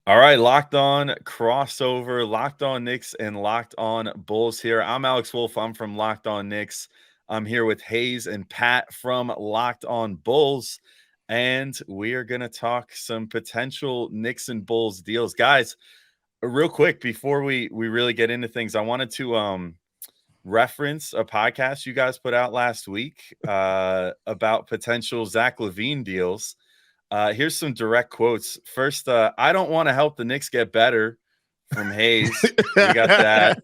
All right, Locked On crossover, Locked On Knicks and Locked On Bulls here. I'm Alex Wolfe. I'm from Locked On Knicks. I'm here with Haize and Pat from Locked On Bulls, and we are going to talk some potential Knicks and Bulls deals. Guys, real quick, before we really get into things, I wanted to reference a podcast you guys put out last week about potential Zach LaVine deals. Here's some direct quotes. First, I don't want to help the Knicks get better from Haize. We got that.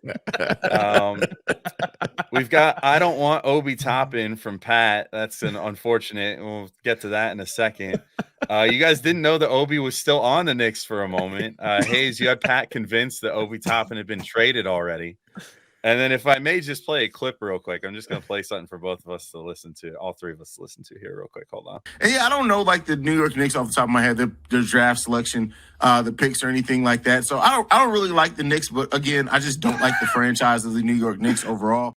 We've got I don't want Obi Toppin from Pat. That's an unfortunate. We'll get to that in a second. You guys didn't know that Obi was still on the Knicks for a moment. Haize, you had Pat convinced that Obi Toppin had been traded already. And then if I may just play a clip real quick, I'm just going to play something for both of us to listen to, all three of us to listen to here real quick. Hold on. And yeah, I don't know like the New York Knicks off the top of my head, their draft selection, the picks or anything like that. So I don't really like the Knicks, but again, I just don't like the franchise of the New York Knicks overall.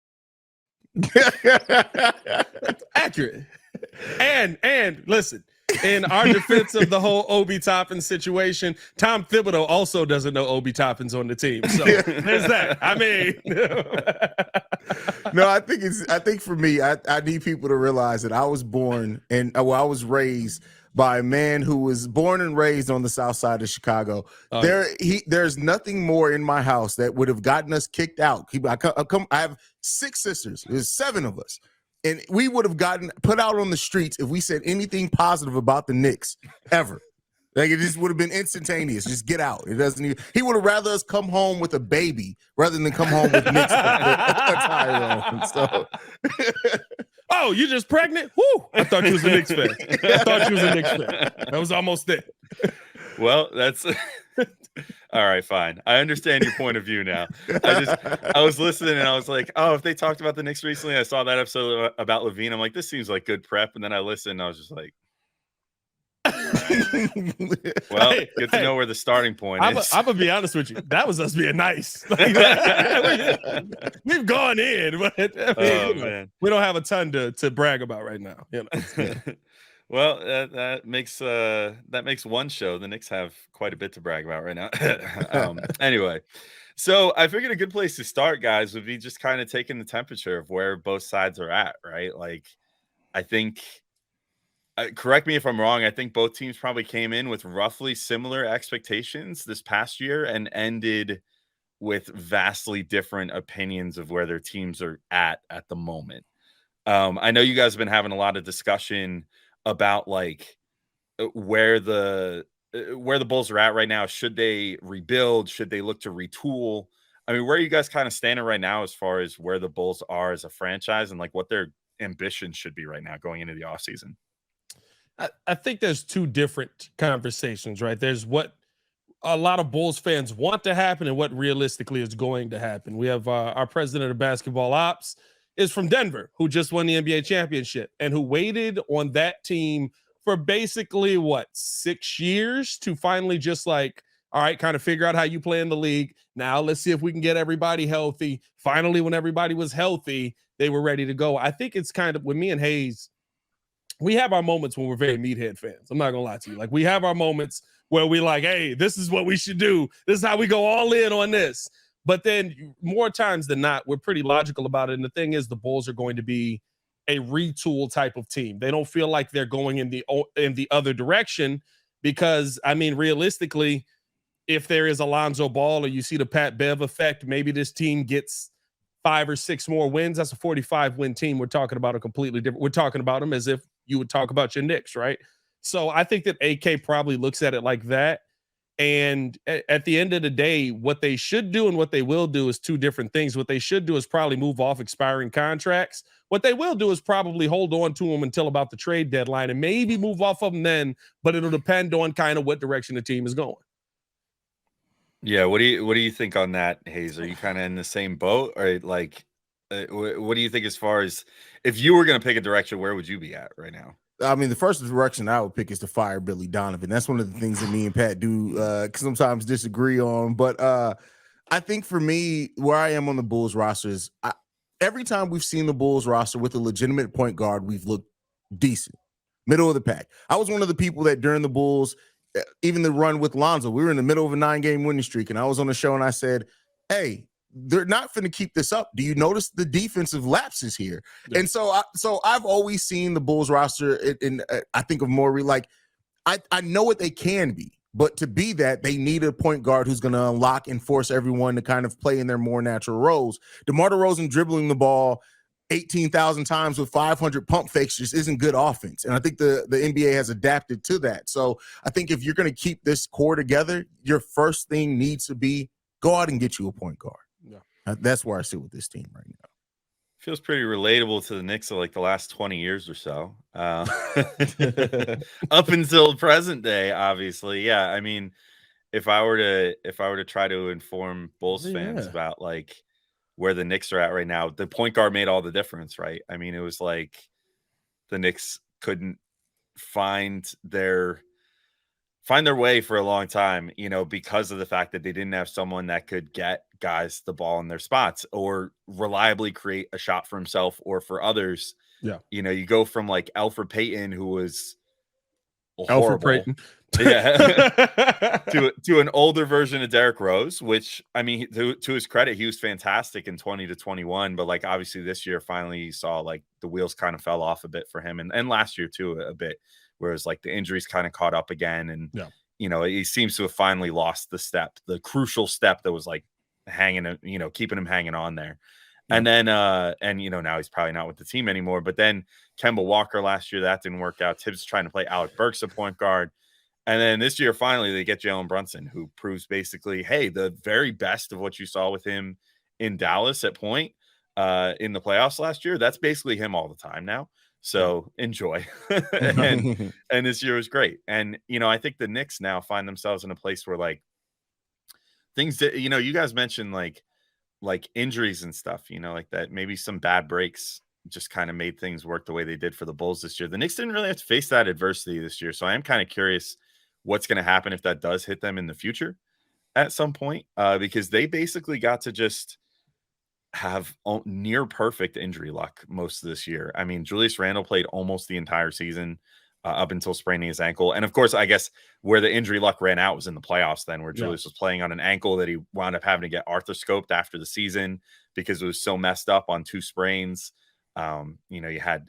Accurate. And listen, in our defense of the whole Obi Toppin situation, Tom Thibodeau also doesn't know Obi Toppin's on the team. So there's that. I mean, no, I think for me, I need people to realize that I was born and I was raised by a man who was born and raised on the south side of Chicago. There's nothing more in my house that would have gotten us kicked out. I have 6 sisters. There's 7 of us. And we would have gotten put out on the streets if we said anything positive about the Knicks ever. Like it just would have been instantaneous. Just get out. It doesn't even. He would have rather us come home with a baby rather than come home with Knicks attire on. So. Oh, you just pregnant? Whoo! I thought you was a Knicks fan. That was almost it. Well, that's all right. Fine. I understand your point of view now. I was listening and I was like, oh, if they talked about the Knicks recently, I saw that episode about LaVine. I'm like, this seems like good prep. And then I listened and I was just like, well, good to know where the starting point is. I'm gonna be honest with you. That was us being nice. We've gone in, but I mean, we don't have a ton to brag about right now. You know? Well, that makes one show. The Knicks have quite a bit to brag about right now. Anyway, so I figured a good place to start, guys, would be just kind of taking the temperature of where both sides are at, right? Like, I think. Correct me if I'm wrong. I think both teams probably came in with roughly similar expectations this past year and ended with vastly different opinions of where their teams are at the moment. I know you guys have been having a lot of discussion about like where the Bulls are at right now. Should they rebuild? Should they look to retool? I mean, where are you guys kind of standing right now as far as where the Bulls are as a franchise and like what their ambition should be right now going into the offseason? I think there's 2 different conversations, right? There's what a lot of Bulls fans want to happen and what realistically is going to happen. We have our president of basketball ops is from Denver, who just won the NBA championship and who waited on that team for basically 6 years to finally just like, all right, kind of figure out how you play in the league. Now let's see if we can get everybody healthy. Finally, when everybody was healthy, they were ready to go. I think it's kind of with me and Haize, we have our moments when we're very meathead fans. I'm not going to lie to you. Like we have our moments where we like, hey, this is what we should do. This is how we go all in on this. But then more times than not, we're pretty logical about it. And the thing is, the Bulls are going to be a retool type of team. They don't feel like they're going in the other direction because, I mean, realistically, if there is Alonzo Ball or you see the Pat Bev effect, maybe this team gets 5 or 6 more wins. That's a 45-win team. We're talking about a completely different. We're talking about them as if you would talk about your Knicks, right? So I think that AK probably looks at it like that. And at the end of the day, what they should do and what they will do is 2 different things. What they should do is probably move off expiring contracts. What they will do is probably hold on to them until about the trade deadline and maybe move off of them then, but it'll depend on kind of what direction the team is going. Yeah, what do you think on that, Haize? Are you kind of in the same boat, or like, what do you think as far as if you were going to pick a direction, where would you be at right now? I mean, the first direction I would pick is to fire Billy Donovan. That's one of the things that me and Pat do sometimes disagree on. But I think for me, where I am on the Bulls roster is every time we've seen the Bulls roster with a legitimate point guard, we've looked decent, middle of the pack. I was one of the people that during the Bulls even the run with Lonzo, we were in the middle of a 9-game winning streak, and I was on the show and I said, hey, they're not going to keep this up. Do you notice the defensive lapses here? Yeah. And so I've always seen the Bulls roster in I think of more like I know what they can be, but to be that, they need a point guard who's going to unlock and force everyone to kind of play in their more natural roles. DeMar DeRozan dribbling the ball 18,000 times with 500 pump fakes just isn't good offense. And I think the NBA has adapted to that. So I think if you're going to keep this core together, your first thing needs to be go out and get you a point guard. Yeah. That's where I sit with this team right now. Feels pretty relatable to the Knicks of like the last 20 years or so. Up until present day, obviously. Yeah. I mean, if I were to try to inform Bulls fans about like where the Knicks are at right now, the point guard made all the difference, right? I mean, it was like the Knicks couldn't find their way for a long time, because of the fact that they didn't have someone that could get guys the ball in their spots or reliably create a shot for himself or for others. Yeah. You go from like Elfrid Payton, who was horrible. Elfrid Payton. Yeah. to an older version of Derrick Rose, which I mean, to his credit, he was fantastic in 20 to 21, but like obviously this year finally you saw like the wheels kind of fell off a bit for him and last year too a bit, whereas like the injuries kind of caught up again and he seems to have finally lost the crucial step that was like hanging, keeping him hanging on there. And then now he's probably not with the team anymore, but then Kemba Walker last year, that didn't work out. Tibbs trying to play Alec Burks a point guard. And then this year, finally, they get Jalen Brunson, who proves basically, hey, the very best of what you saw with him in Dallas at point in the playoffs last year. That's basically him all the time now. So enjoy. and this year was great. And, I think the Knicks now find themselves in a place where like things that, you guys mentioned like injuries and stuff, like that, maybe some bad breaks just kind of made things work the way they did for the Bulls this year. The Knicks didn't really have to face that adversity this year. So I am kind of curious what's going to happen if that does hit them in the future at some point, because they basically got to just have near perfect injury luck most of this year. I mean, Julius Randle played almost the entire season up until spraining his ankle. And of course, I guess where the injury luck ran out was in the playoffs then, where Julius was playing on an ankle that he wound up having to get arthroscoped after the season because it was so messed up on 2 sprains. You had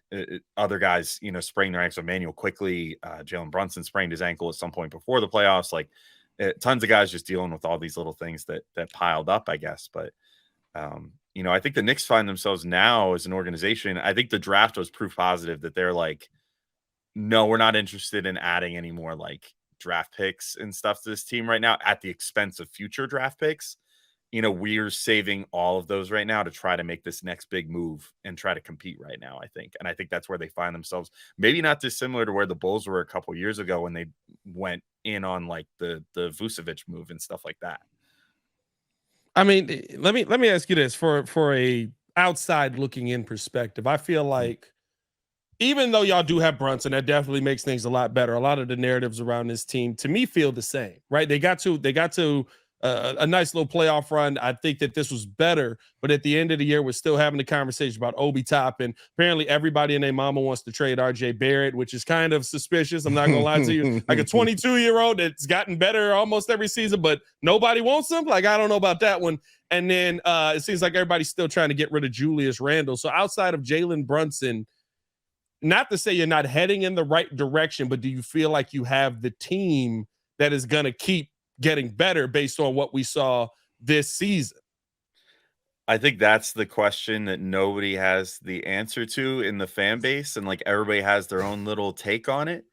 other guys, spraining their ankles. Emmanuel Quickly, Jalen Brunson sprained his ankle at some point before the playoffs. Like tons of guys just dealing with all these little things that piled up, I guess. But, I think the Knicks find themselves now as an organization. I think the draft was proof positive that they're like, no, we're not interested in adding any more like draft picks and stuff to this team right now at the expense of future draft picks. We're saving all of those right now to try to make this next big move and try to compete right now, I think. And I think that's where they find themselves. Maybe not dissimilar to where the Bulls were a couple years ago when they went in on like the Vucevic move and stuff like that. I mean, let me ask you this for a outside looking in perspective. I feel like even though y'all do have Brunson, that definitely makes things a lot better. A lot of the narratives around this team, to me, feel the same, right? They got to a nice little playoff run. I think that this was better, but at the end of the year, we're still having the conversation about Obi Toppin. Apparently, everybody and their mama wants to trade RJ Barrett, which is kind of suspicious. I'm not gonna lie to you. Like a 22-year-old that's gotten better almost every season, but nobody wants him. Like, I don't know about that one. And then it seems like everybody's still trying to get rid of Julius Randle. So outside of Jalen Brunson, not to say you're not heading in the right direction, but do you feel like you have the team that is going to keep getting better based on what we saw this season? I think that's the question that nobody has the answer to in the fan base, and like everybody has their own little take on it.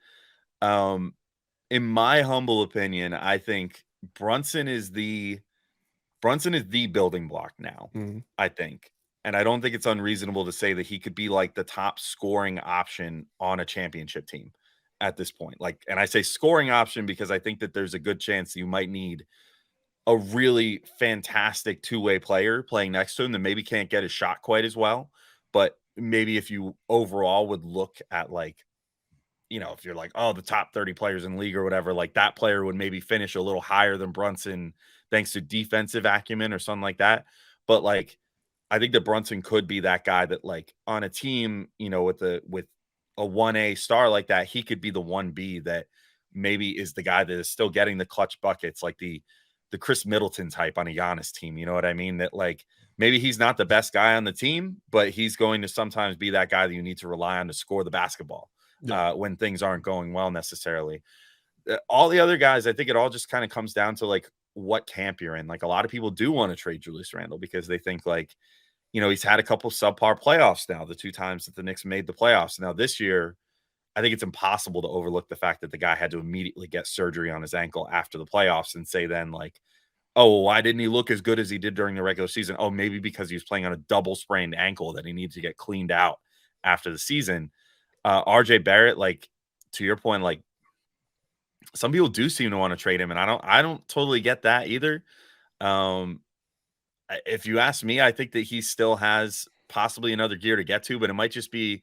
In my humble opinion, I think Brunson is the building block now. I think. And I don't think it's unreasonable to say that he could be like the top scoring option on a championship team at this point. Like, and I say scoring option because I think that there's a good chance you might need a really fantastic two-way player playing next to him that maybe can't get his shot quite as well. But maybe if you overall would look at like, if you're like, oh, the top 30 players in the league or whatever, like that player would maybe finish a little higher than Brunson thanks to defensive acumen or something like that. But like, I think that Brunson could be that guy that like on a team, with a 1A star like that, he could be the 1B that maybe is the guy that is still getting the clutch buckets, like the Chris Middleton type on a Giannis team. You know what I mean? That like maybe he's not the best guy on the team, but he's going to sometimes be that guy that you need to rely on to score the basketball when things aren't going well necessarily. All the other guys, I think it all just kind of comes down to like what camp you're in. Like a lot of people do want to trade Julius Randle because they think like, you know, he's had a couple subpar playoffs now, the 2 times that the Knicks made the playoffs. Now this year, I think it's impossible to overlook the fact that the guy had to immediately get surgery on his ankle after the playoffs and say then like, oh, well, why didn't he look as good as he did during the regular season? Oh, maybe because he was playing on a double sprained ankle that he needed to get cleaned out after the season. RJ Barrett, like to your point, like some people do seem to want to trade him, and I don't totally get that either. If you ask me, I think that he still has possibly another gear to get to, but it might just be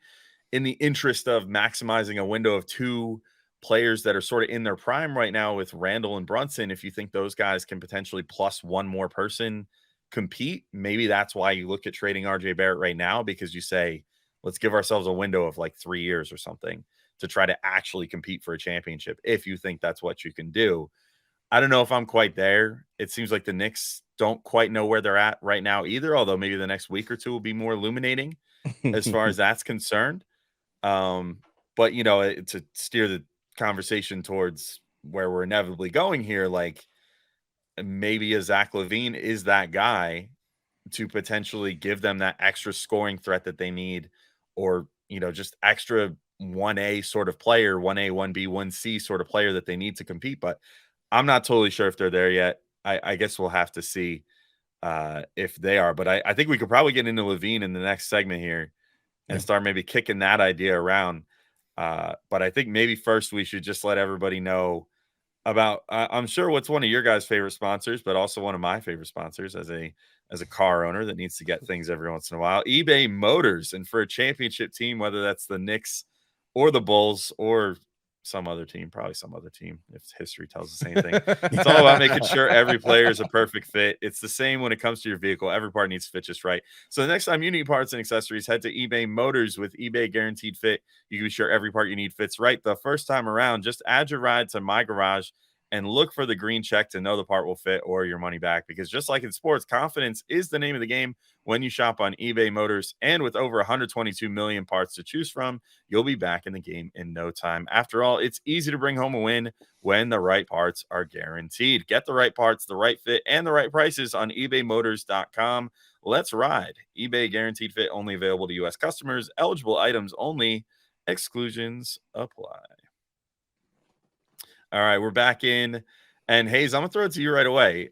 in the interest of maximizing a window of 2 players that are sort of in their prime right now with Randall and Brunson. If you think those guys can potentially plus one more person compete, maybe that's why you look at trading RJ Barrett right now, because you say, let's give ourselves a window of like 3 years or something to try to actually compete for a championship. If you think that's what you can do. I don't know if I'm quite there. It seems like the Knicks don't quite know where they're at right now either, although maybe the next week or 2 will be more illuminating as far as that's concerned. But you know, to steer the conversation towards where we're inevitably going here, like maybe a Zach LaVine is that guy to potentially give them that extra scoring threat that they need, or, you know, just extra 1A sort of player, 1A, 1B, 1C sort of player that they need to compete. But I'm not totally sure if they're there yet. I guess we'll have to see if they are. But I think we could probably get into LaVine in the next segment here and start maybe kicking that idea around. But I think maybe first we should just let everybody know about I'm sure what's one of your guys' favorite sponsors, but also one of my favorite sponsors as a car owner that needs to get things every once in a while, eBay Motors. And for a championship team, whether that's the Knicks or the Bulls or some other team, probably some other team, if history tells us anything. It's all about making sure every player is a perfect fit. It's the same when it comes to your vehicle. Every part needs to fit just right. So the next time you need parts and accessories, head to eBay Motors. With eBay Guaranteed Fit, you can be sure every part you need fits right the first time around. Just add your ride to My Garage and look for the green check to know the part will fit or your money back. Because just like in sports, confidence is the name of the game when you shop on eBay Motors. And with over 122 million parts to choose from, you'll be back in the game in no time. After all, it's easy to bring home a win when the right parts are guaranteed. Get the right parts, the right fit, and the right prices on ebaymotors.com. Let's ride. eBay Guaranteed Fit, only available to U.S. customers. Eligible items only. Exclusions apply. All right, we're back in. And Haize, I'm going to throw it to you right away.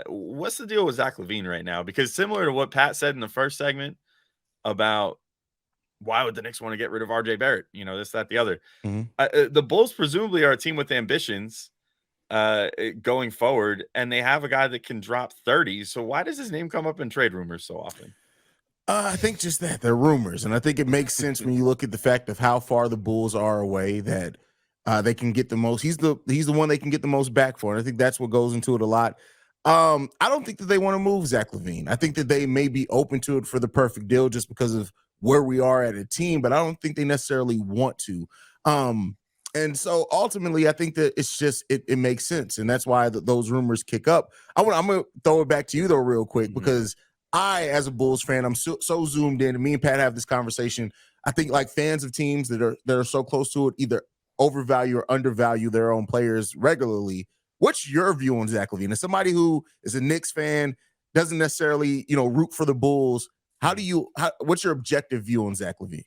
What's the deal with Zach LaVine right now? Because similar to what Pat said in the first segment about why would the Knicks want to get rid of RJ Barrett? You know, this, that, the other. The Bulls presumably are a team with ambitions going forward, and they have a guy that can drop 30. So why does his name come up in trade rumors so often? I think just that they're rumors. And I think it makes sense when you look at the fact of how far the Bulls are away that they can get the most. He's the one they can get the most back for. And I think that's what goes into it a lot. I don't think that they want to move Zach LaVine. I think that they may be open to it for the perfect deal just because of where we are at a team, but I don't think they necessarily want to. And so ultimately, I think that it's just it makes sense, and that's why those rumors kick up. I'm gonna throw it back to you though, real quick, because I, as a Bulls fan, I'm so zoomed in, and me and Pat have this conversation. I think like fans of teams that are so close to it either overvalue or undervalue their own players regularly. What's your view on Zach LaVine? As somebody who is a Knicks fan, doesn't necessarily, root for the Bulls, what's your objective view on Zach LaVine?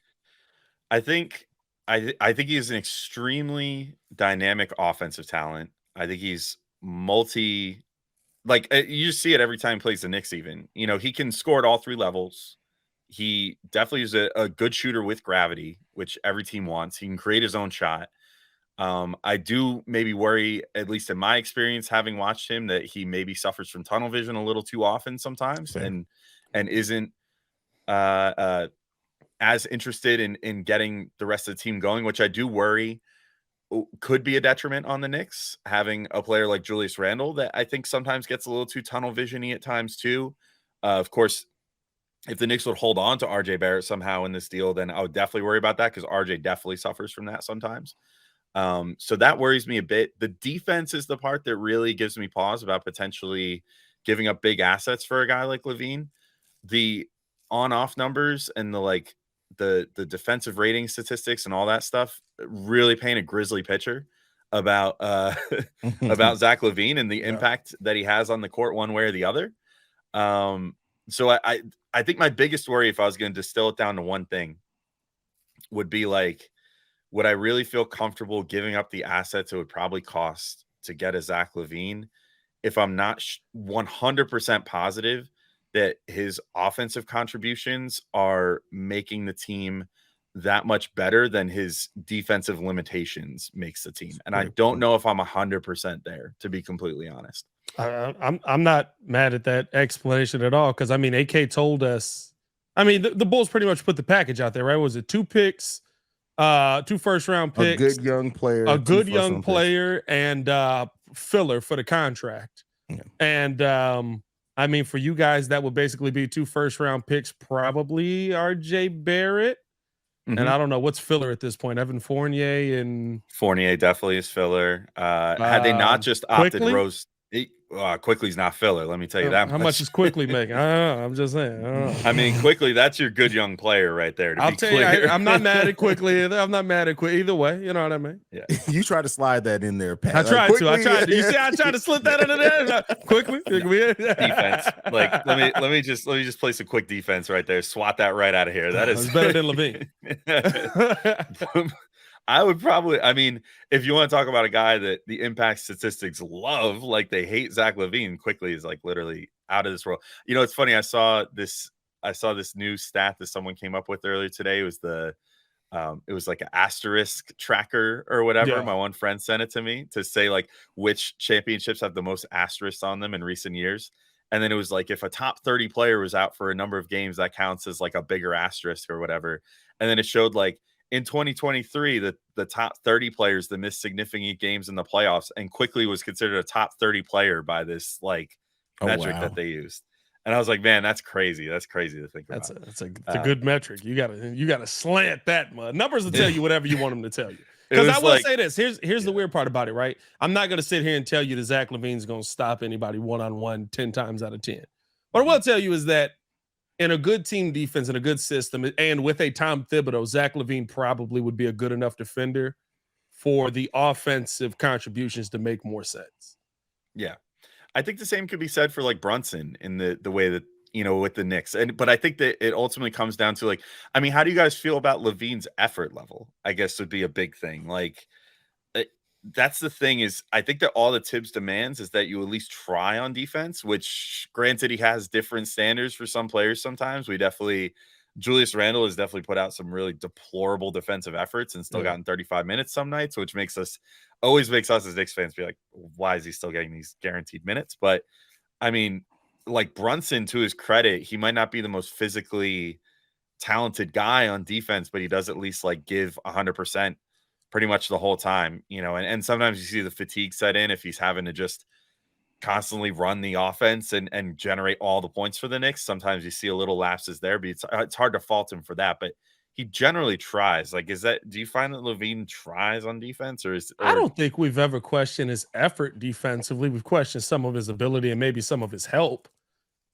I think he's an extremely dynamic offensive talent. I think he's you just see it every time he plays the Knicks even. He can score at all 3 levels. He definitely is a good shooter with gravity, which every team wants. He can create his own shot. I do maybe worry, at least in my experience, having watched him, that he maybe suffers from tunnel vision a little too often sometimes. Sure. and isn't as interested in getting the rest of the team going, which I do worry could be a detriment on the Knicks, having a player like Julius Randle that I think sometimes gets a little too tunnel vision-y at times too. Of course, if the Knicks would hold on to RJ Barrett somehow in this deal, then I would definitely worry about that, because RJ definitely suffers from that sometimes. So that worries me a bit. The defense is the part that really gives me pause about potentially giving up big assets for a guy like LaVine. The on-off numbers and the defensive rating statistics and all that stuff really paint a grisly picture about about Zach LaVine and the impact that he has on the court one way or the other. So I think my biggest worry, if I was going to distill it down to one thing, would be like, would I really feel comfortable giving up the assets it would probably cost to get a Zach LaVine if I'm not 100% positive that his offensive contributions are making the team that much better than his defensive limitations makes the team? And I don't know if I'm 100% there, to be completely honest. I'm not mad at that explanation at all, because I mean, AK told us, I mean, the Bulls pretty much put the package out there, right? Was it 2 picks, 2 first-round picks, a good young player, and filler for the contract. Yeah. And I mean, for you guys, that would basically be 2 first-round picks, probably RJ Barrett. Mm-hmm. And I don't know what's filler at this point. Evan Fournier and Fournier definitely is filler. Had they not just opted Quickly? Rose, Quickly's not filler. Let me tell you that. How much is Quickly making? I don't know. I'm just saying. I don't know. I mean, Quickly, that's your good young player right there. I'll tell you, I'm not mad at Quickly either. I'm not mad at Quickly either way. You know what I mean? Yeah. You try to slide that in there, Pat. I tried to. You see, I tried to slip that into there. Quickly. Defense. Like, let me just place a quick defense right there. Swat that right out of here. That is better than LaVine. I would probably, I mean, if you want to talk about a guy that the impact statistics love, like they hate Zach LaVine, Quickly is like literally out of this world. You know, it's funny. I saw this new stat that someone came up with earlier today. It was it was like an asterisk tracker or whatever. Yeah. My one friend sent it to me to say like which championships have the most asterisks on them in recent years. And then it was like, if a top 30 player was out for a number of games, that counts as like a bigger asterisk or whatever. And then it showed like, in 2023, the top 30 players that missed significant games in the playoffs, and Quickly was considered a top 30 player by this like metric that they used. And I was like, man, that's crazy. That's crazy to think about. It's a good metric. You gotta slant that mud. Numbers will tell you whatever you want them to tell you. Because I will say this. Here's the weird part about it, right? I'm not gonna sit here and tell you that Zach LaVine's gonna stop anybody one-on-one 10 times out of 10. What I will tell you is that in a good team defense and a good system, and with a Tom Thibodeau, Zach LaVine probably would be a good enough defender for the offensive contributions to make more sense. Yeah. I think the same could be said for like Brunson in the way that, you know, with the Knicks. But I think that it ultimately comes down to like, I mean, how do you guys feel about LaVine's effort level? I guess would be a big thing. Like, that's the thing is, I think that all the Tibbs demands is that you at least try on defense, which granted he has different standards for some players. Sometimes Julius Randle has definitely put out some really deplorable defensive efforts and still gotten 35 minutes some nights, which always makes us as Knicks fans be like, why is he still getting these guaranteed minutes? But I mean, like Brunson, to his credit, he might not be the most physically talented guy on defense, but he does at least like give 100% pretty much the whole time, you know, and sometimes you see the fatigue set in if he's having to just constantly run the offense and generate all the points for the Knicks. Sometimes you see a little lapses there, but it's hard to fault him for that. But he generally tries. Like, do you find that LaVine tries on defense, or I don't think we've ever questioned his effort defensively. We've questioned some of his ability and maybe some of his help.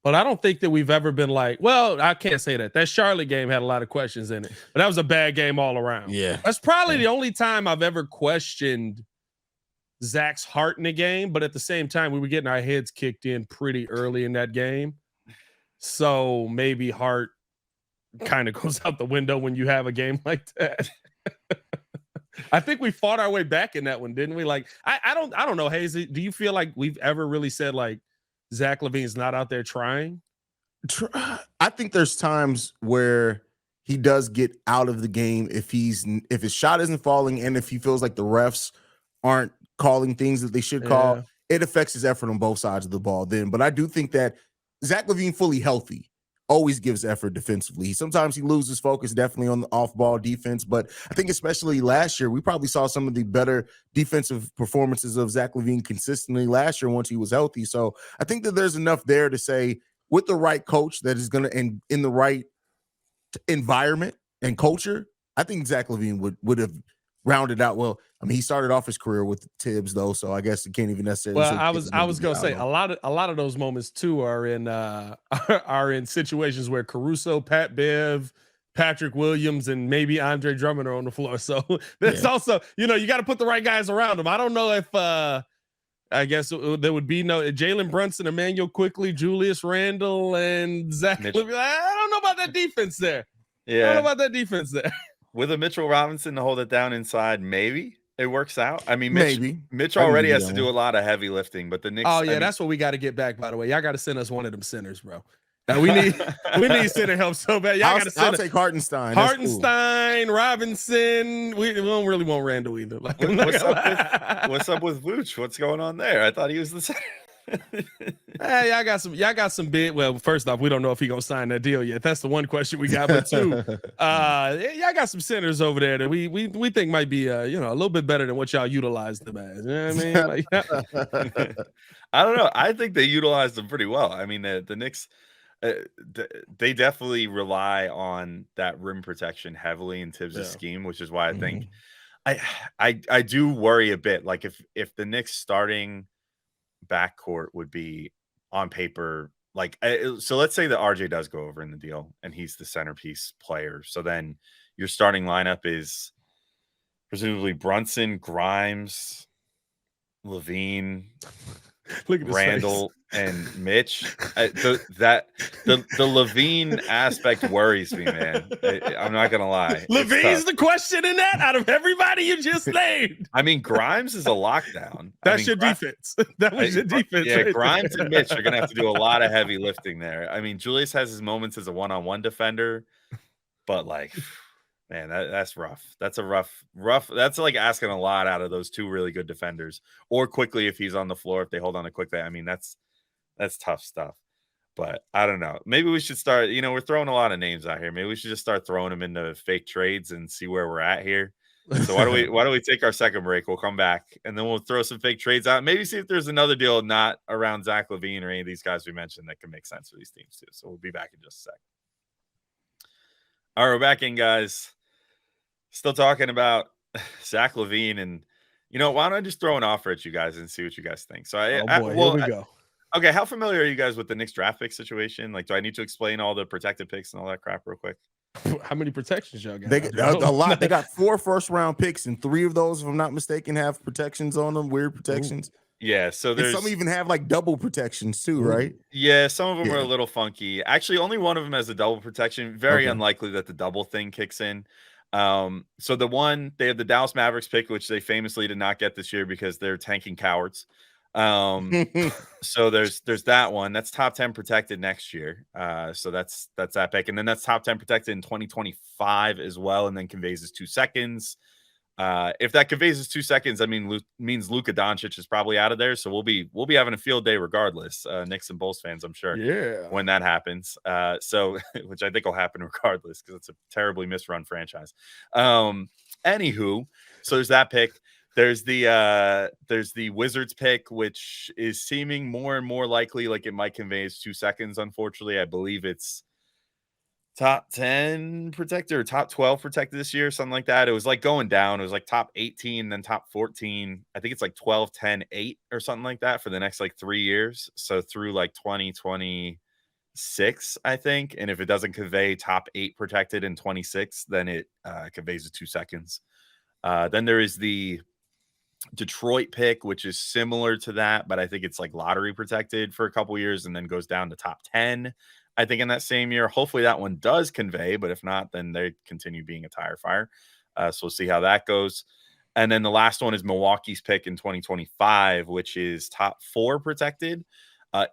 But I don't think that we've ever been like, well, I can't say that. That Charlotte game had a lot of questions in it, but that was a bad game all around. Yeah. That's probably the only time I've ever questioned Zach's heart in a game. But at the same time, we were getting our heads kicked in pretty early in that game. So maybe heart kind of goes out the window when you have a game like that. I think we fought our way back in that one, didn't we? Like, I don't know, Haize, do you feel like we've ever really said like, Zach LaVine's not out there trying? I think there's times where he does get out of the game if his shot isn't falling and if he feels like the refs aren't calling things that they should call. It affects his effort on both sides of the ball then. But I do think that Zach LaVine, fully healthy, always gives effort defensively. Sometimes he loses focus definitely on the off-ball defense, but I think especially last year, we probably saw some of the better defensive performances of Zach LaVine consistently last year once he was healthy. So I think that there's enough there to say with the right coach that is going to, and in the right environment and culture, I think Zach LaVine would have rounded out. Well, I mean, he started off his career with Tibbs though, so I guess you can't even necessarily. Well, say I was gonna say a lot of those moments too are in are in situations where Caruso, Pat Bev, Patrick Williams, and maybe Andre Drummond are on the floor. So there's also, you got to put the right guys around him. I don't know if I guess there would be no Jalen Brunson, Emmanuel Quickly, Julius Randle, and Zach LaVine. I don't know about that defense there. Yeah, I don't know about that defense there. With a Mitchell Robinson to hold it down inside, maybe it works out. I mean, Mitch I already has to do a lot of heavy lifting, but the Knicks. Oh yeah, that's what we got to get back. By the way, y'all got to send us one of them centers, bro. Now we need center help so bad. Y'all got to send. I'll take Hartenstein. Hartenstein, Robinson. We don't really want Randall either. Like, what's up with Vooch? What's going on there? I thought he was the center. Hey, y'all got some big. Well, first off, we don't know if he gonna sign that deal yet. That's the one question we got. But two, y'all got some centers over there that we think might be a little bit better than what y'all utilized them as. You know what I mean? Like, I don't know. I think they utilized them pretty well. I mean, the Knicks. They definitely rely on that rim protection heavily in Tibbs' scheme, which is why I think I do worry a bit. Like if the Knicks starting backcourt would be on paper, like so let's say that RJ does go over in the deal and he's the centerpiece player. So then your starting lineup is presumably Brunson, Grimes, LaVine, Randall, and Mitch. The LaVine aspect worries me, man. I'm not gonna lie. LaVine's the question in that out of everybody you just named. I mean, Grimes is a lockdown. That's your defense. That was your defense. Yeah, right Grimes there. and Mitch are gonna have to do a lot of heavy lifting there. I mean, Julius has his moments as a one-on-one defender, but like, man, that's rough. That's a rough. That's like asking a lot out of those two really good defenders. Or Quickly if he's on the floor, if they hold on to Quickly. I mean, that's tough stuff. But I don't know. Maybe we should start. We're throwing a lot of names out here. Maybe we should just start throwing them into fake trades and see where we're at here. So why don't we take our second break? We'll come back and then we'll throw some fake trades out. Maybe see if there's another deal not around Zach LaVine or any of these guys we mentioned that can make sense for these teams too. So we'll be back in just a sec. All right, we're back in, guys. Still talking about Zach LaVine, and why don't I just throw an offer at you guys and see what you guys think? So here we go. Okay, how familiar are you guys with the Knicks draft pick situation? Like, do I need to explain all the protected picks and all that crap real quick? How many protections y'all got? They got a lot. They got 4 first-round picks, and 3 of those, if I'm not mistaken, have protections on them. Weird protections. Ooh. Yeah, so there's some even have like double protections too, right? Yeah, some of them are a little funky. Actually, only one of them has a double protection. Very unlikely that the double thing kicks in. So they have the Dallas Mavericks pick, which they famously did not get this year because they're tanking cowards. So there's that one that's top 10 protected next year. So that's that pick, and then that's top 10 protected in 2025 as well, and then conveys is 2 seconds. If that conveys is 2 seconds, I mean means Luka Doncic is probably out of there. So we'll be having a field day regardless. Knicks and Bulls fans, I'm sure. Yeah. When that happens. So which I think will happen regardless because it's a terribly misrun franchise. Anywho, so there's that pick. There's the Wizards pick, which is seeming more and more likely like it might convey as 2 seconds. Unfortunately, I believe it's top 10 protected or top 12 protected this year, something like that. It was like going down. It was like top 18, then top 14. I think it's like 12, 10, 8 or something like that for the next like 3 years. So through like 2026, I think. And if it doesn't convey top 8 protected in 26, then it conveys as 2 seconds. Then there is the Detroit pick, which is similar to that, but I think it's like lottery protected for a couple years and then goes down to top 10. I think in that same year, hopefully that one does convey, but if not, then they continue being a tire fire. So we'll see how that goes. And then the last one is Milwaukee's pick in 2025, which is top 4 protected.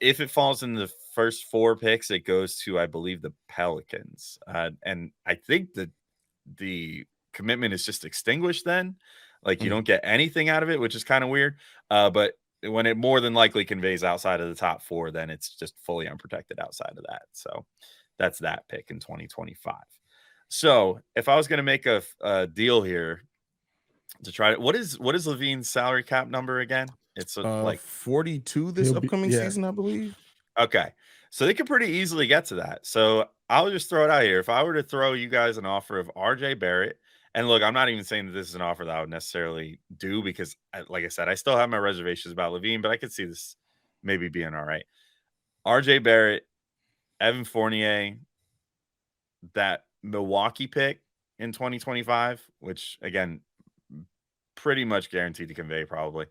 If it falls in the first 4 picks, it goes to, I believe, the Pelicans. And I think that the commitment is just extinguished then. Like you don't get anything out of it, which is kind of weird. But when it more than likely conveys outside of the top 4, then it's just fully unprotected outside of that. So that's that pick in 2025. So if I was going to make a deal here to try to, what is LaVine's salary cap number again? It's like 42 this upcoming season, I believe. Okay. So they could pretty easily get to that. So I'll just throw it out here. If I were to throw you guys an offer of RJ Barrett And look, I'm not even saying that this is an offer that I would necessarily do because, like I said, I still have my reservations about LaVine, but I could see this maybe being all right. RJ Barrett, Evan Fournier, that Milwaukee pick in 2025, which again, pretty much guaranteed to convey probably.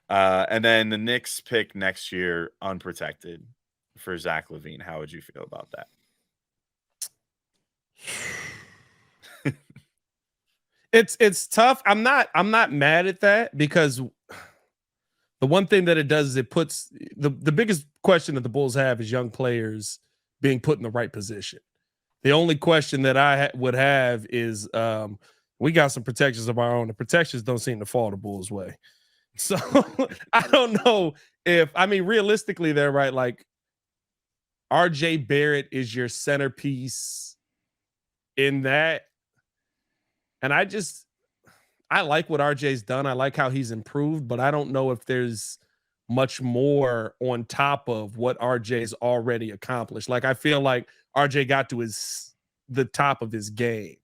And then the Knicks pick next year unprotected for Zach LaVine. How would you feel about that? It's tough. I'm not mad at that because the one thing that it does is it puts the biggest question that the Bulls have is young players being put in the right position. The only question that I would have is we got some protections of our own. The protections don't seem to fall the Bulls' way. So I don't know realistically they're right. Like RJ Barrett is your centerpiece in that. And I like what RJ's done. I like how he's improved, but I don't know if there's much more on top of what RJ's already accomplished. Like I feel like RJ got to the top of his game.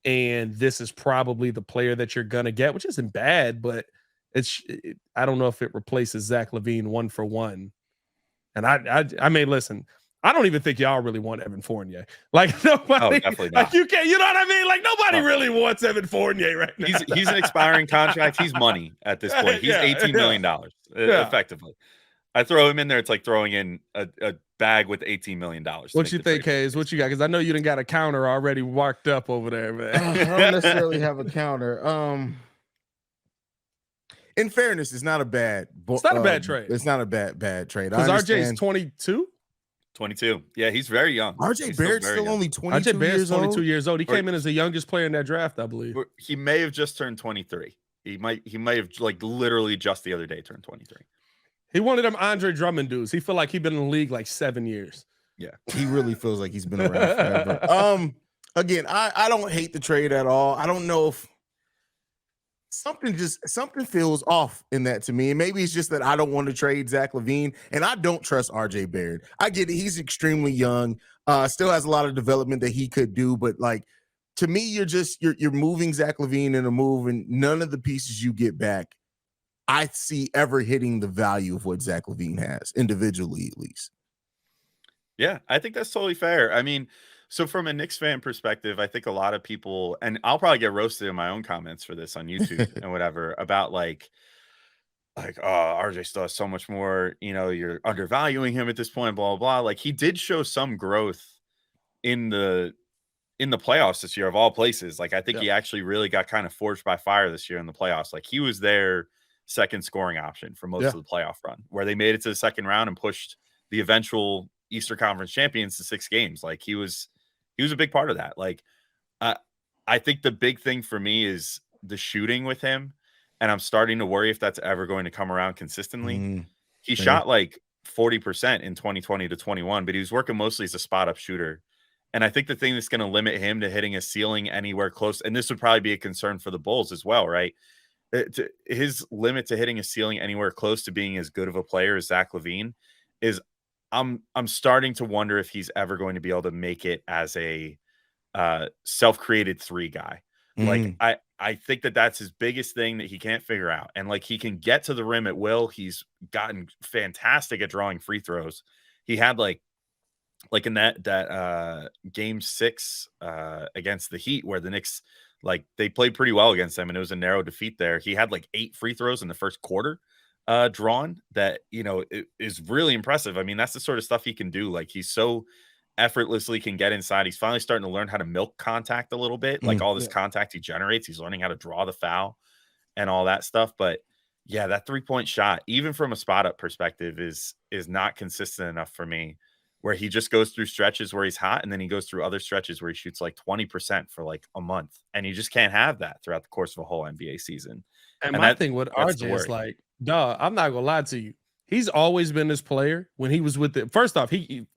And this is probably the player that you're going to get, which isn't bad, but I don't know if it replaces Zach LaVine 1-for-1. And I mean, listen, I don't even think y'all really want Evan Fournier. Like nobody, definitely not. like you can't, you know what I mean? Like nobody really wants Evan Fournier right now. He's an expiring contract. He's money at this point. He's $18 million effectively. I throw him in there. It's like throwing in a bag with $18 million. What you think, Haize? What you got? Because I know you done got a counter already marked up over there, man. I don't necessarily have a counter. In fairness, it's not a bad. It's not a bad trade. It's not a bad trade. Because RJ's 22. 22. Yeah, he's very young. RJ Barrett's still only 22 RJ Barrett's years 22 old. years old. He came in as the youngest player in that draft, I believe. He may have just turned 23. He might have like literally just the other day turned 23. He wanted them Andre Drummond dudes. He feel like he's been in the league like 7 years. Yeah. He really feels like he's been around forever. Again, I don't hate the trade at all. I don't know if something feels off in that to me. And maybe it's just that I don't want to trade Zach LaVine and I don't trust RJ Barrett. I get it. He's extremely young, still has a lot of development that he could do. But like, to me, you're moving Zach LaVine in a move and none of the pieces you get back, I see ever hitting the value of what Zach LaVine has individually, at least. Yeah, I think that's totally fair. I mean, so from a Knicks fan perspective, I think a lot of people, and I'll probably get roasted in my own comments for this on YouTube and whatever, about like, oh, RJ still has so much more, you're undervaluing him at this point, blah, blah, blah. Like he did show some growth in the playoffs this year of all places. Like I think he actually really got kind of forged by fire this year in the playoffs. Like he was their second scoring option for most of the playoff run, where they made it to the second round and pushed the eventual Eastern Conference champions to 6 games. Like he was a big part of that. Like, I think the big thing for me is the shooting with him. And I'm starting to worry if that's ever going to come around consistently. He shot like 40% in 2020 to 21, but he was working mostly as a spot up shooter. And I think the thing that's going to limit him to hitting a ceiling anywhere close, and this would probably be a concern for the Bulls as well, right? His limit to hitting a ceiling anywhere close to being as good of a player as Zach LaVine is I'm starting to wonder if he's ever going to be able to make it as a self-created 3 guy. Like I think that that's his biggest thing that he can't figure out. And like he can get to the rim at will. He's gotten fantastic at drawing free throws. He had like in that game 6 against the Heat where the Knicks, like they played pretty well against them and it was a narrow defeat there. He had like 8 free throws in the first quarter drawn that, it is really impressive. I mean, that's the sort of stuff he can do. Like he's so effortlessly can get inside. He's finally starting to learn how to milk contact a little bit. Like all this contact he generates, he's learning how to draw the foul and all that stuff. But yeah, that 3-point shot, even from a spot up perspective, is not consistent enough for me, where he just goes through stretches where he's hot and then he goes through other stretches where he shoots like 20% for like a month. And you just can't have that throughout the course of a whole NBA season. And my thing with RJ is like, dog, I'm not gonna lie to you. He's always been this player. When he was with first off, he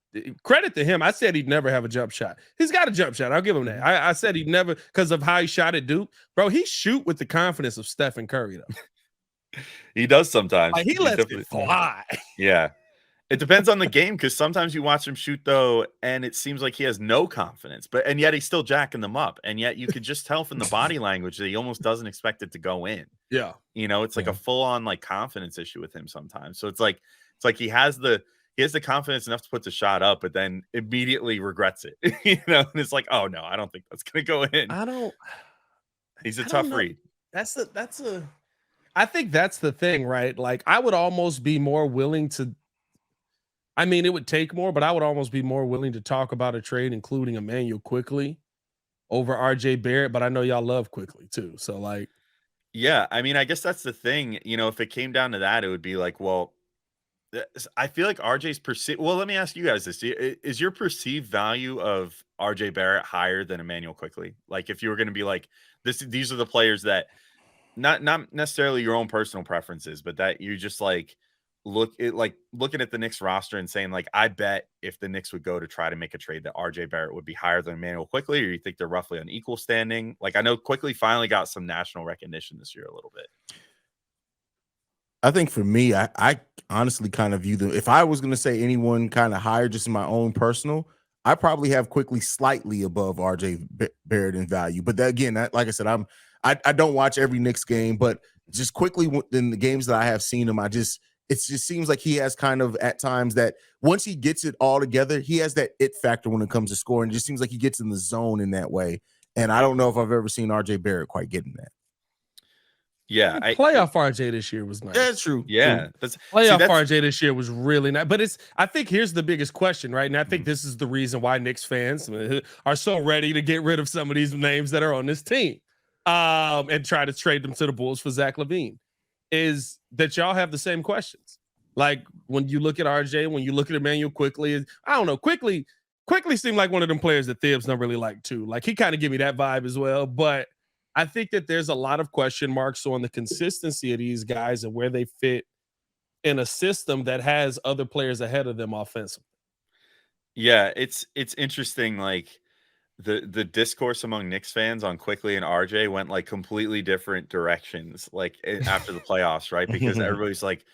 credit to him. I said he'd never have a jump shot. He's got a jump shot. I'll give him that. I said he'd never, because of how he shot at Duke. Bro, he shoot with the confidence of Stephen Curry, though. He does sometimes. Like, he lets it fly. Yeah. It depends on the game because sometimes you watch him shoot though, and it seems like he has no confidence, and yet he's still jacking them up, and yet you could just tell from the body language that he almost doesn't expect it to go in. Yeah. It's like Yeah. a full on like confidence issue with him sometimes. So it's like he has the confidence enough to put the shot up, but then immediately regrets it. And it's like, oh no, I don't think that's gonna go in. He's a I don't tough know. read. I think that's the thing, right? Like I would almost be more willing to. I mean, it would take more, but I would almost be more willing to talk about a trade, including Emmanuel Quickly over RJ Barrett. But I know y'all love Quickly too. So like, yeah, I mean, I guess that's the thing. If it came down to that, it would be like, well, I feel like RJ's perceived. Well, let me ask you guys this: is your perceived value of RJ Barrett higher than Emmanuel Quickly? Like, if you were going to be like, these are the players that not necessarily your own personal preferences, but that you just like looking at the Knicks roster and saying like, I bet if the Knicks would go to try to make a trade that RJ Barrett would be higher than Emmanuel Quickly, or you think they're roughly on equal standing? Like, I know Quickly finally got some national recognition this year a little bit. I think for me, I honestly kind of view them. If I was going to say anyone kind of higher, just in my own personal, I probably have Quickly slightly above RJ Barrett in value. But that, again, like I said, I don't watch every Knicks game, but just Quickly in the games that I have seen him, it just seems like he has kind of at times that once he gets it all together, he has that it factor when it comes to scoring. It just seems like he gets in the zone in that way. And I don't know if I've ever seen RJ Barrett quite getting that. Yeah, playoff RJ this year was nice. That's true. Yeah, playoff RJ this year was really nice. But I think here's the biggest question, right? And I think this is the reason why Knicks fans are so ready to get rid of some of these names that are on this team, and try to trade them to the Bulls for Zach LaVine. Is that y'all have the same questions? Like when you look at RJ, when you look at Emmanuel Quickly, I don't know, Quickly seemed like one of them players that Thibs don't really like too. Like he kind of give me that vibe as well, but I think that there's a lot of question marks on the consistency of these guys and where they fit in a system that has other players ahead of them offensively. Yeah, it's interesting. Like the discourse among Knicks fans on Quickly and RJ went like completely different directions. Like after the playoffs, right? Because everybody's like,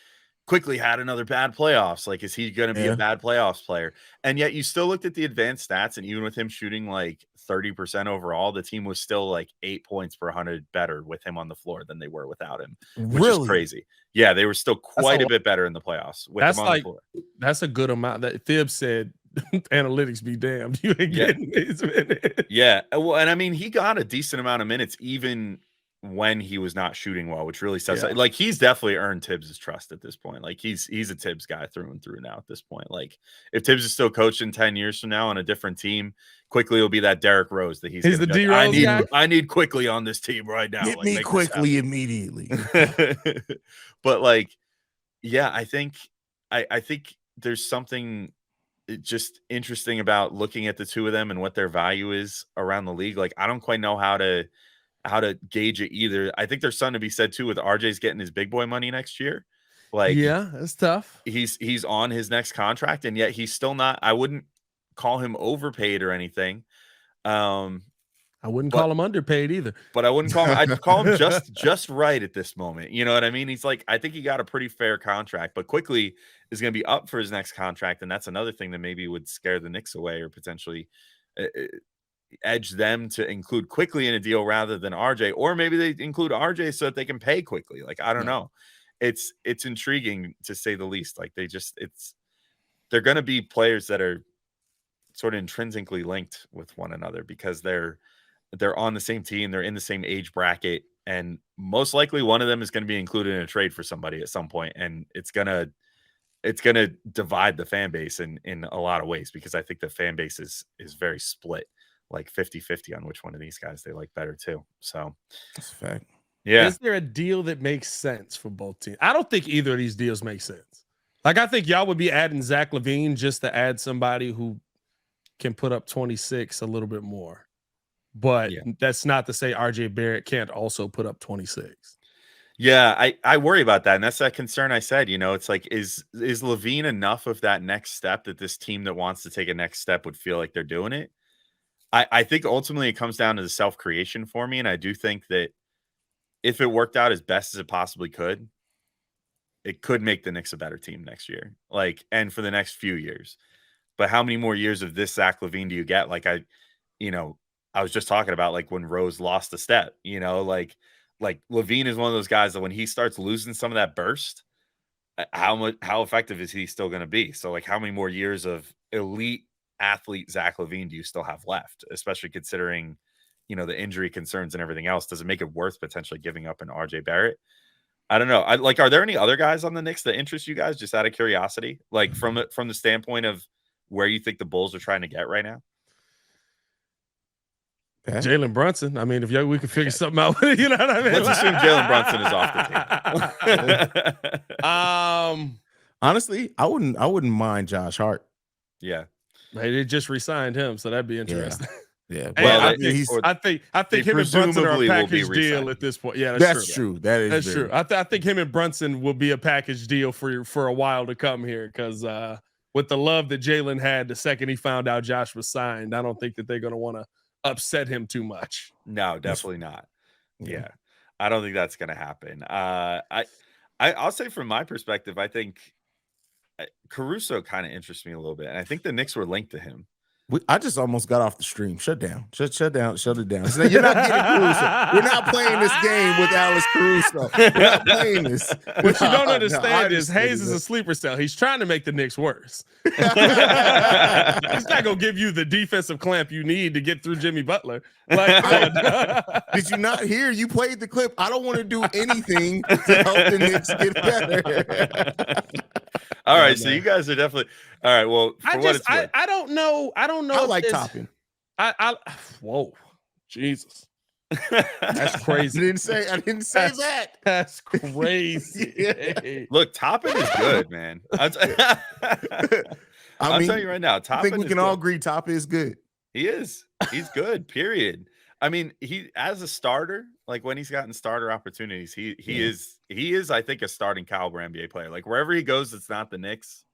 Quickly had another bad playoffs. Like, is he going to be a bad playoffs player? And yet you still looked at the advanced stats, and even with him shooting like 30% overall, the team was still like 8 points per 100 better with him on the floor than they were without him, which is crazy. Yeah, they were still quite a bit better in the playoffs with him on the floor. That's a good amount. That Thibs said, analytics be damned. You ain't getting these minutes. Yeah. Well, and I mean, he got a decent amount of minutes even when he was not shooting well, which really says like he's definitely earned Tibbs' trust at this point. Like he's a Tibbs guy through and through now at this point. Like if Tibbs is still coaching 10 years from now on a different team, Quickly will be that Derrick Rose that he's the D Rose guy. I need Quickly on this team right now. Get me Quickly immediately. But like, yeah, I think there's something just interesting about looking at the two of them and what their value is around the league. Like I don't quite know how to gauge it either. I think there's something to be said too with RJ's getting his big boy money next year. Like, yeah, it's tough. He's on his next contract, and yet he's still not. I wouldn't call him overpaid or anything. I wouldn't call him underpaid either. But I wouldn't call him. I'd call him just right at this moment. You know what I mean? He's like, I think he got a pretty fair contract, but Quickly is going to be up for his next contract, and that's another thing that maybe would scare the Knicks away or potentially edge them to include Quickly in a deal rather than RJ, or maybe they include RJ so that they can pay Quickly. Like I don't know. It's intriguing to say the least. Like they're going to be players that are sort of intrinsically linked with one another because they're on the same team, they're in the same age bracket, and most likely one of them is going to be included in a trade for somebody at some point, and it's gonna divide the fan base in a lot of ways because I think the fan base is very split. Like 50-50 on which one of these guys they like better too. So that's a fact. Yeah. Is there a deal that makes sense for both teams? I don't think either of these deals make sense. Like I think y'all would be adding Zach LaVine just to add somebody who can put up 26 a little bit more. But that's not to say RJ Barrett can't also put up 26. Yeah, I worry about that. And that's that concern I said, it's like, is LaVine enough of that next step that this team that wants to take a next step would feel like they're doing it? I think ultimately it comes down to the self-creation for me. And I do think that if it worked out as best as it possibly could, it could make the Knicks a better team next year, like, and for the next few years. But how many more years of this Zach LaVine do you get? Like I was just talking about like when Rose lost a step, like LaVine is one of those guys that when he starts losing some of that burst, how effective is he still going to be? So like how many more years of elite athlete Zach LaVine do you still have left, especially considering, the injury concerns and everything else? Does it make it worth potentially giving up an RJ Barrett? I don't know. Are there any other guys on the Knicks that interest you guys, just out of curiosity? Like from the standpoint of where you think the Bulls are trying to get right now? Jalen Brunson. I mean, if we could figure something out, you know what I mean? Let's assume Jalen Brunson is off the table. Honestly, I wouldn't mind Josh Hart. Yeah. They just re-signed him, so that'd be interesting. Yeah. Hey, Well, I think him and Brunson are a package deal at this point. Yeah, that's true. That's true. I think him and Brunson will be a package deal for a while to come here, because with the love that Jalen had the second he found out Josh was signed, I don't think that they're going to want to upset him too much. No, definitely not. Yeah. I don't think that's going to happen. I'll say from my perspective, I think Caruso kind of interests me a little bit, and I think the Knicks were linked to him. I just almost got off the stream. Shut down. Shut it down. So you're not getting Caruso. We're not playing this game with Alex Caruso. We're not playing this. What you don't understand is Haize is a sleeper cell. He's trying to make the Knicks worse. He's not going to give you the defensive clamp you need to get through Jimmy Butler. Did you not hear? You played the clip. I don't want to do anything to help the Knicks get better. All right, so you guys are definitely all right. Well, I don't know. I like Toppin. Whoa, Jesus, that's crazy. I didn't say that. That's crazy. Look, Toppin is good, man. I'll tell you right now. Toppin, I think we can all agree Toppin is good. He is. He's good. Period. I mean, he as a starter, like when he's gotten starter opportunities, he is, I think, a starting caliber NBA player. Like wherever he goes, it's not the Knicks.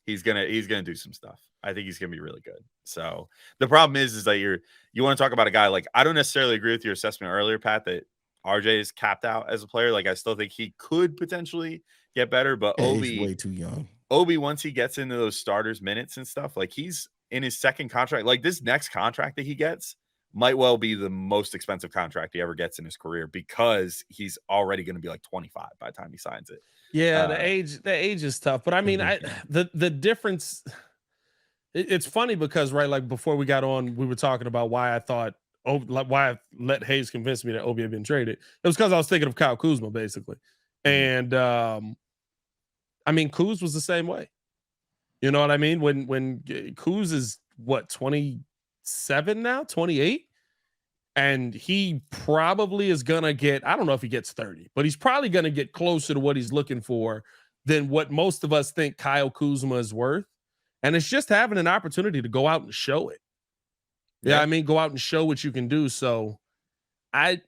He's gonna do some stuff. I think he's gonna be really good. So the problem is that you want to talk about a guy like, I don't necessarily agree with your assessment earlier, Pat, that RJ is capped out as a player. Like I still think he could potentially get better, but he's way too young. Obi, once he gets into those starters minutes and stuff, like he's in his second contract. Like this next contract that he gets might well be the most expensive contract he ever gets in his career, because he's already going to be like 25 by the time he signs it. Yeah, the age is tough, but I mean, the difference. It's funny because like before we got on, we were talking about why I thought why I let Haize convince me that Obi had been traded. It was because I was thinking of Kyle Kuzma basically, and I mean, Kuz was the same way. You know what I mean? When Kuz is what, 27 now, 28, and he probably is gonna get, I don't know if he gets 30, but he's probably gonna get closer to what he's looking for than what most of us think Kyle Kuzma is worth. And it's just having an opportunity to go out and show it. Yeah, I mean, go out and show what you can do. So I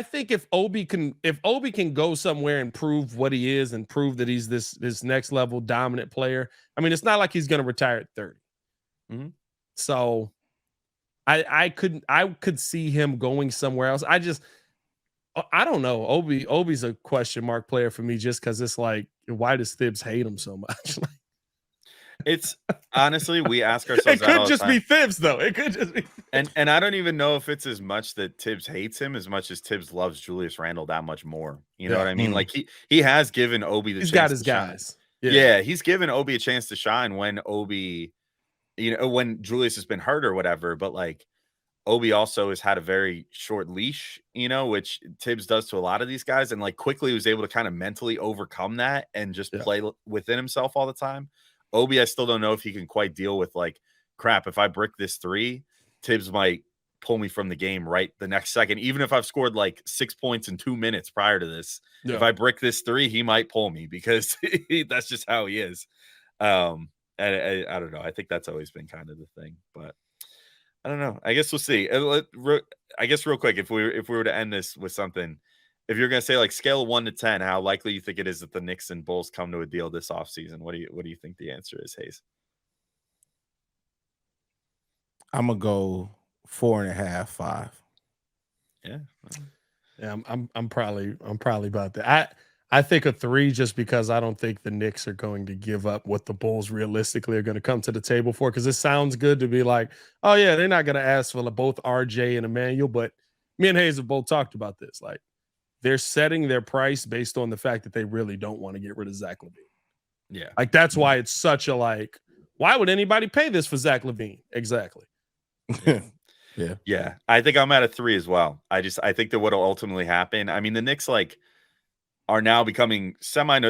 think if Obi can go somewhere and prove what he is and prove that he's this next level dominant player, I mean, it's not like he's going to retire at 30. Mm-hmm. So I could see him going somewhere else. I don't know. Obi's a question mark player for me, just because it's like, why does Thibs hate him so much? It's honestly, we ask ourselves. It could just be Thibs, though. It could just be. And I don't even know if it's as much that Thibs hates him as much as Thibs loves Julius Randle that much more. You know what I mean? Like he has given Obi the chance. He's got his guys. Yeah, he's given Obi a chance to shine when Obi, when Julius has been hurt or whatever. But like Obi also has had a very short leash, which Thibs does to a lot of these guys, and like quickly was able to kind of mentally overcome that and just play within himself all the time. Obi, I still don't know if he can quite deal with like, crap, if I brick this three, Thibs might pull me from the game right the next second. Even if I've scored like 6 points in 2 minutes prior to this, if I brick this three, he might pull me, because that's just how he is. And I don't know. I think that's always been kind of the thing, but I don't know. I guess we'll see. I guess real quick, if we were to end this with something, if you're going to say like scale of 1 to 10, how likely you think it is that the Knicks and Bulls come to a deal this offseason? What do you think the answer is, Haize? I'm gonna go 4.5, 5. Yeah. Yeah, I'm probably about that. I think a 3 just because I don't think the Knicks are going to give up what the Bulls realistically are going to come to the table for. Because it sounds good to be like, oh yeah, they're not going to ask for both RJ and Emmanuel. But me and Haize have both talked about this. Like they're setting their price based on the fact that they really don't want to get rid of Zach LaVine. Yeah, like that's why it's such a like. Why would anybody pay this for Zach LaVine? Exactly. Yeah. I think I'm at a 3 as well. I think that what'll ultimately happen. I mean, the Knicks are now becoming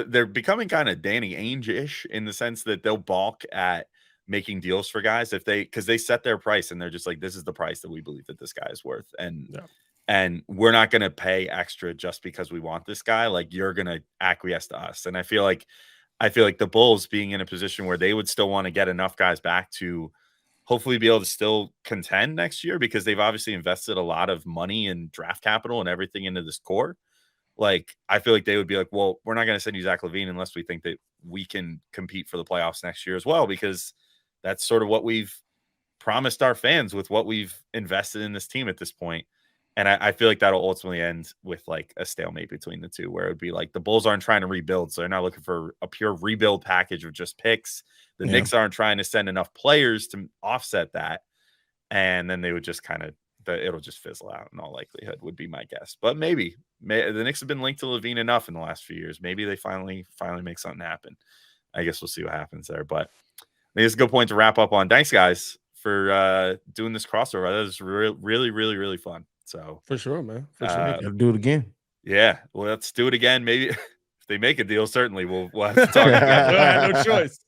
they're becoming kind of Danny Ainge-ish in the sense that they'll balk at making deals for guys because they set their price and they're just like, this is the price that we believe that this guy is worth. And we're not going to pay extra just because we want this guy. Like you're going to acquiesce to us. And I feel like the Bulls being in a position where they would still want to get enough guys back to hopefully be able to still contend next year because they've obviously invested a lot of money and draft capital and everything into this core. Like, I feel like they would be like, well, we're not going to send you Zach LaVine unless we think that we can compete for the playoffs next year as well, because that's sort of what we've promised our fans with what we've invested in this team at this point. And I feel like that'll ultimately end with like a stalemate between the two, where it would be like the Bulls aren't trying to rebuild. So they're not looking for a pure rebuild package of just picks. The Knicks aren't trying to send enough players to offset that. And then they would just it'll just fizzle out in all likelihood would be my guess. But maybe the Knicks have been linked to LaVine enough in the last few years. Maybe they finally make something happen. I guess we'll see what happens there. But I think it's a good point to wrap up on. Thanks, guys, for doing this crossover. That was really, really, really fun. So for sure, man. For sure. Gotta do it again. Yeah. Well, let's do it again. Maybe if they make a deal, certainly we'll have to talk again. No choice.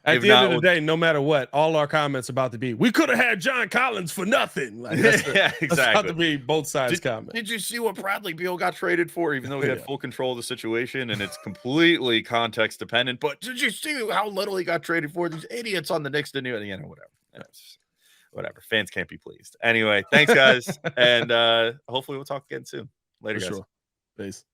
At the end of the day, no matter what, all our comments about to be, we could have had John Collins for nothing. Like exactly. That's about to be both sides' comments. Did you see what Bradley Beal got traded for? Even though he had full control of the situation, and it's completely context dependent. But did you see how little he got traded for? These idiots on the Knicks didn't do it. Whatever. Whatever. Fans can't be pleased. Anyway, thanks, guys, and hopefully we'll talk again soon. Later, guys. Peace.